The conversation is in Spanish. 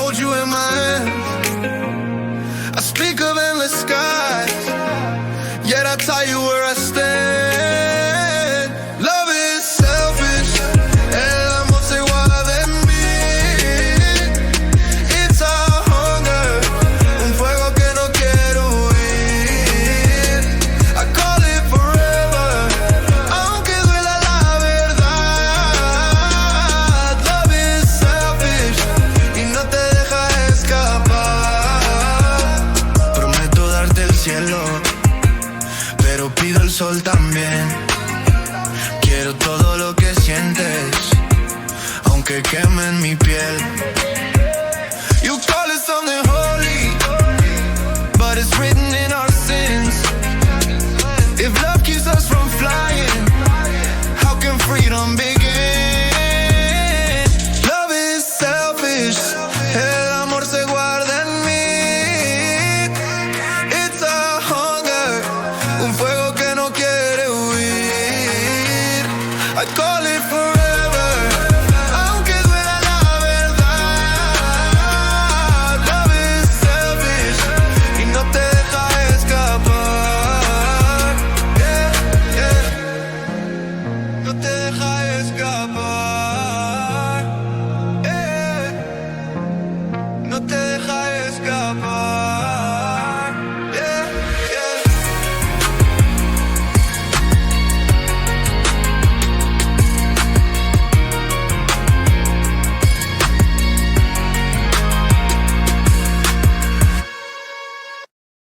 hold you in my hand. I speak of endless skies, yet I tell you where I stand. Love is selfish, el amor se guarda en mí. It's a hunger, un fuego que no quiero huir. I call it forever, aunque duela la verdad. Love is selfish y no te deja escapar. Prometo darte el cielo, pero pido el sol también. Quiero todo lo que sientes, aunque quemen mi piel. You call it something holy, but it's written in our sins. If love keeps us from flying, how can freedom begin? Love is selfish, el amor se guarda en mí. It's a hunger, un fuego que no quiere huir. I call it forever, aunque duela la verdad. Love is selfish y no te deja escapar. Yeah, yeah. No te deja escapar. Yeah. No te deja escapar.